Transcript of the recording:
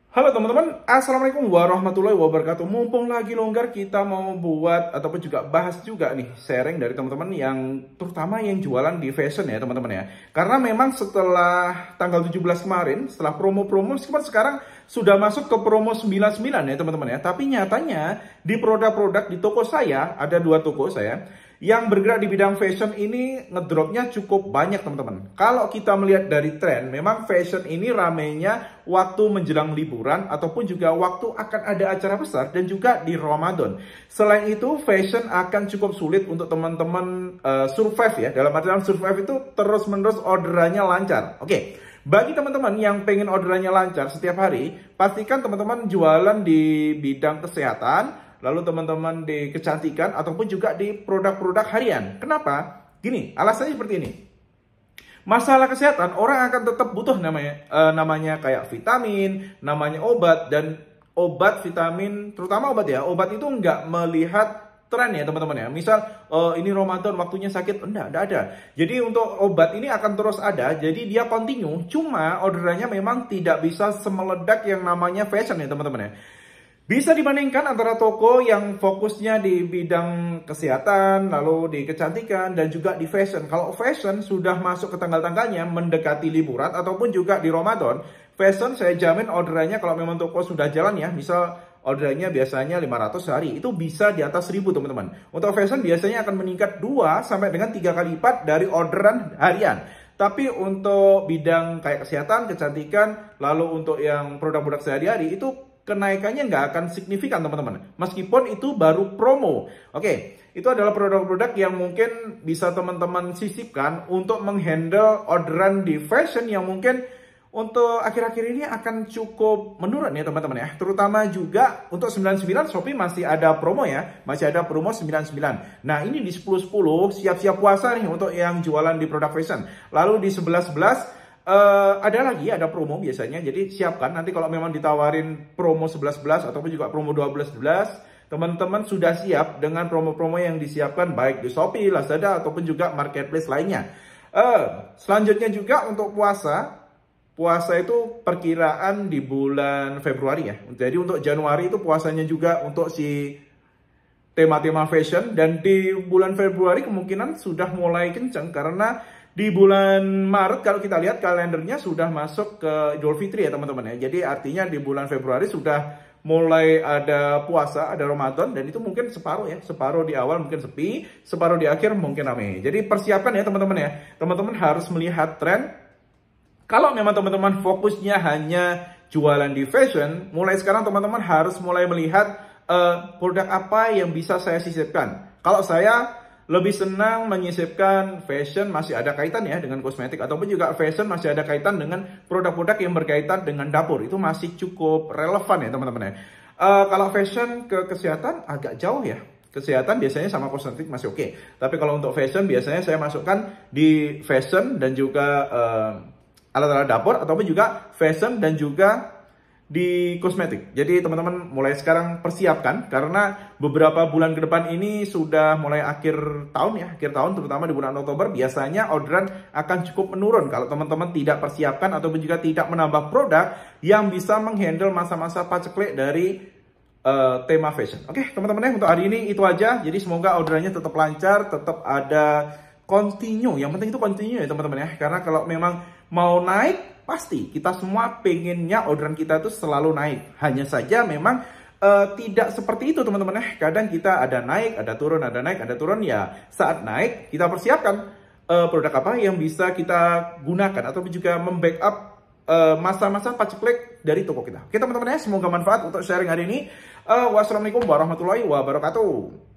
Halo teman-teman, Assalamualaikum warahmatullahi wabarakatuh. Mumpung lagi longgar, kita mau buat ataupun juga bahas juga nih sharing dari teman-teman yang terutama yang jualan di fashion ya teman-teman ya. Karena memang setelah tanggal 17 kemarin, setelah promo-promo, meskipun sekarang sudah masuk ke promo 99 ya teman-teman ya. Tapi nyatanya di produk-produk di toko saya, ada 2 toko saya yang bergerak di bidang fashion ini ngedropnya cukup banyak teman-teman. Kalau kita melihat dari tren, memang fashion ini ramainya waktu menjelang liburan ataupun juga waktu akan ada acara besar dan juga di Ramadan. Selain itu, fashion akan cukup sulit untuk teman-teman survive ya. Dalam artian survive itu terus-menerus orderannya lancar. Oke. Bagi teman-teman yang pengen orderannya lancar setiap hari, pastikan teman-teman jualan di bidang kesehatan, lalu teman-teman di kecantikan ataupun juga di produk-produk harian. Kenapa? Gini, alasannya seperti ini. Masalah kesehatan, orang akan tetap butuh namanya kayak vitamin, namanya obat, dan obat, vitamin, terutama obat ya. Obat itu nggak melihat tren ya teman-teman ya. Misal ini Ramadan waktunya sakit, enggak ada. Jadi untuk obat ini akan terus ada. Jadi dia continue. Cuma orderannya memang tidak bisa semeledak yang namanya fashion ya teman-teman ya. Bisa dibandingkan antara toko yang fokusnya di bidang kesehatan, lalu di kecantikan, dan juga di fashion. Kalau fashion sudah masuk ke tanggal-tanggalnya, mendekati liburan, ataupun juga di Ramadan, fashion saya jamin orderannya kalau memang toko sudah jalan ya, misal orderannya biasanya 500 sehari, itu bisa di atas 1000 teman-teman. Untuk fashion biasanya akan meningkat 2 sampai dengan 3 kali lipat dari orderan harian. Tapi untuk bidang kayak kesehatan, kecantikan, lalu untuk yang produk-produk sehari-hari, itu kenaikannya nggak akan signifikan teman-teman. Meskipun itu baru promo. Oke, itu adalah produk-produk yang mungkin bisa teman-teman sisipkan untuk menghandle orderan di fashion yang mungkin untuk akhir-akhir ini akan cukup menurun ya teman-teman ya. Terutama juga untuk 99 Shopee masih ada promo ya. Masih ada promo 99. Nah ini di 10-10 siap-siap puasa nih untuk yang jualan di produk fashion. Lalu di 11-11 ada promo biasanya, jadi siapkan nanti kalau memang ditawarin promo 11-11 ataupun juga promo 12-12, teman-teman sudah siap dengan promo-promo yang disiapkan baik di Shopee, Lazada ataupun juga marketplace lainnya. Selanjutnya juga untuk puasa itu perkiraan di bulan Februari ya. Jadi untuk Januari itu puasanya juga untuk si tema-tema fashion, dan di bulan Februari kemungkinan sudah mulai kenceng karena di bulan Maret kalau kita lihat kalendernya sudah masuk ke Idul Fitri ya teman-teman ya. Jadi artinya di bulan Februari sudah mulai ada puasa, ada Ramadan, dan itu mungkin separuh ya. Separuh di awal mungkin sepi, separuh di akhir mungkin ramai. Jadi persiapkan ya teman-teman ya. Teman-teman harus melihat tren. Kalau memang teman-teman fokusnya hanya jualan di fashion, mulai sekarang teman-teman harus mulai melihat produk apa yang bisa saya sisipkan. Kalau saya lebih senang menyisipkan fashion masih ada kaitan ya dengan kosmetik, ataupun juga fashion masih ada kaitan dengan produk-produk yang berkaitan dengan dapur. Itu masih cukup relevan ya teman-teman ya. Kalau fashion ke kesehatan agak jauh ya. Kesehatan biasanya sama kosmetik masih oke. Tapi kalau untuk fashion biasanya saya masukkan di fashion dan juga alat-alat dapur, ataupun juga fashion dan juga di kosmetik. Jadi teman-teman mulai sekarang persiapkan, karena beberapa bulan ke depan ini sudah mulai akhir tahun ya, akhir tahun terutama di bulan Oktober biasanya orderan akan cukup menurun kalau teman-teman tidak persiapkan ataupun juga tidak menambah produk yang bisa menghandle masa-masa paceklik dari tema fashion. Oke teman-teman ya, untuk hari ini itu aja. Jadi semoga orderannya tetap lancar, tetap ada continue. Yang penting itu continue ya teman-teman ya, karena kalau memang mau naik pasti kita semua pengennya orderan kita itu selalu naik. Hanya saja memang tidak seperti itu teman-teman ya. Kadang kita ada naik, ada turun, ada naik, ada turun ya. Saat naik kita persiapkan produk apa yang bisa kita gunakan ataupun juga membackup masa-masa paceklik dari toko kita. Oke teman-teman ya, semoga manfaat untuk sharing hari ini. Wassalamualaikum warahmatullahi wabarakatuh.